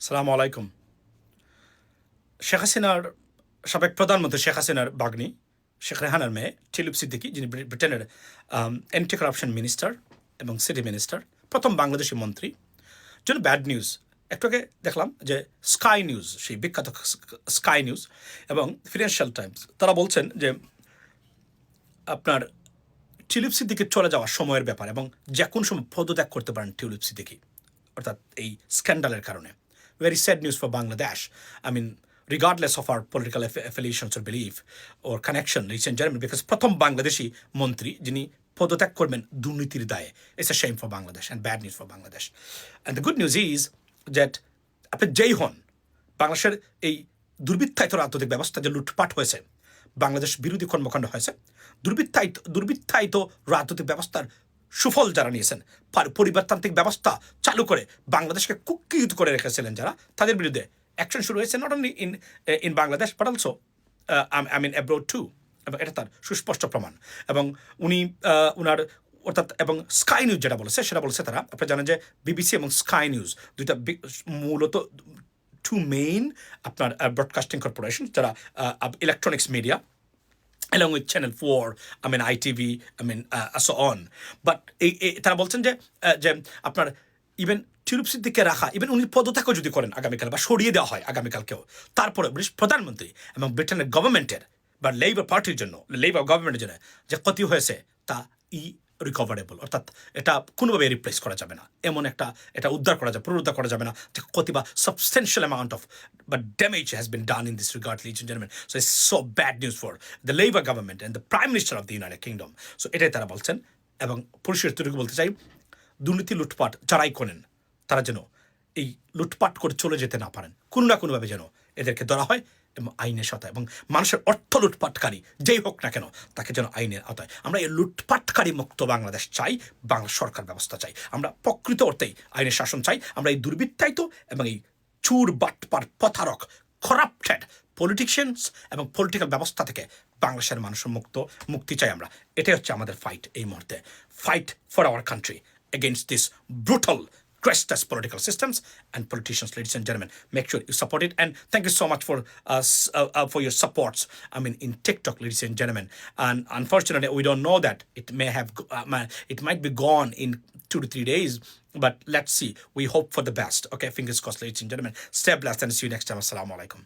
সালামু আলাইকুম। শেখ হাসিনার সাবেক প্রধানমন্ত্রী শেখ হাসিনার বাগ্নি শেখ রেহানার মেয়ে টিউলিপ সিদ্দিকী, যিনি ব্রিটেনের অ্যান্টি কারাপশন মিনিস্টার এবং সিটি মিনিস্টার, প্রথম বাংলাদেশি মন্ত্রী, জন্য ব্যাড নিউজ। একটু আগে দেখলাম যে স্কাই নিউজ, সেই বিখ্যাত স্কাই নিউজ এবং ফিনান্সিয়াল টাইমস, তারা বলছেন যে আপনার টিউলিপ সিদ্দিকির চলে যাওয়ার সময়ের ব্যাপার এবং যে কোন সময় পদত্যাগ করতে পারেন টিউলিপ সিদ্দিকী, অর্থাৎ এই স্ক্যান্ডালের কারণে। Very sad news for Bangladesh. I mean, regardless of our political affiliations or belief or connection, ladies and gentlemen, because প্রথম বাংলাদেশি মন্ত্রী যিনি পদত্যাগ করবেন দুর্নীতির দায়ে। It's a shame for Bangladesh and bad news for Bangladesh. And the good news is that আপনি যেই হন, বাংলাদেশের এই দুর্বৃত্তায়িত রাজনৈতিক ব্যবস্থা যে লুটপাট হয়েছে, বাংলাদেশ বিরোধী কর্মকাণ্ড হয়েছে, দুর্বৃত্তায়িত রাজনৈতিক ব্যবস্থার সুফল যারা নিয়েছেন, পরিবারতান্ত্রিক ব্যবস্থা চালু করে বাংলাদেশকে কুক্ষিগত করে রেখেছিলেন যারা, তাদের বিরুদ্ধে অ্যাকশন শুরু হয়েছে, not only in Bangladesh but also I mean abroad too. এবং এটা তার সুস্পষ্ট প্রমাণ। এবং উনি ওনার অর্থাৎ এবং স্কাই নিউজ যেটা বলেছে সেটা বলেছে তারা, আপনারা জানেন যে বিবিসি এবং স্কাই নিউজ দুইটা মূলত টু মেইন আপনার ব্রডকাস্টিং কর্পোরেশন, যারা electronics media, along with Channel 4, I mean ITV, I mean so on. But তারা বলছেন যে আপনার ইভেন টিউলিপ সিদ্দিককে রাখা, ইভেন উনি পদত্যাগও যদি করেন আগামীকাল বা সরিয়ে দেওয়া হয় আগামীকালকেও, তারপরে ব্রিটিশ প্রধানমন্ত্রী এবং ব্রিটেনের গভর্নমেন্টের বা লেবার পার্টির জন্য, লেবার গভর্নমেন্টের জন্য যে ক্ষতি হয়েছে তা রিকভারেবল, অর্থাৎ এটা কোনোভাবে রিপ্লেস করা যাবে না, এমন একটা এটা উদ্ধার করা যাবে, পুনরুদ্ধার করা যাবে না যে ক্ষতি বা substantial amount of but damage has been done in this regard, ladies and gentleman. So it's so bad news for the Labour government and the prime minister of the United Kingdom. So এটাই তারা বলছেন। এবং পরিশেষে এতটুকু বলতে চাই, দুর্নীতি লুটপাট যারাই করেন তারা যেন এই লুটপাট করে চলে যেতে না পারেন, কোনো না কোনোভাবে যেন এদেরকে ধরা হয় এবং আইনের সাথে, এবং মানুষের অর্থ লুটপাটকারী যেই হোক না কেন তাকে যেন আইনের আওতায়। আমরা এই লুটপাটকারী মুক্ত বাংলাদেশ চাই, বাংলা সরকার ব্যবস্থা চাই, আমরা প্রকৃত অর্থেই আইনের শাসন চাই। আমরা এই দুর্বৃত্তায়িত এবং এই চুর বাটপার প্রতারক করাপ্টেড পলিটিশিয়ানস এবং পলিটিক্যাল ব্যবস্থা থেকে বাংলাদেশের মানুষের মুক্তি চাই আমরা। এটাই হচ্ছে আমাদের ফাইট এই মুহূর্তে, fight for our country against this brutal crustless political systems and politicians. Ladies and gentlemen, make sure you support it, and thank you so much for your supports, I mean in TikTok, ladies and gentlemen. And unfortunately we don't know that it might be gone in 2 to 3 days, but let's see, we hope for the best. Okay, fingers crossed, ladies and gentlemen. Stay blessed and see you next time. Assalamu alaikum.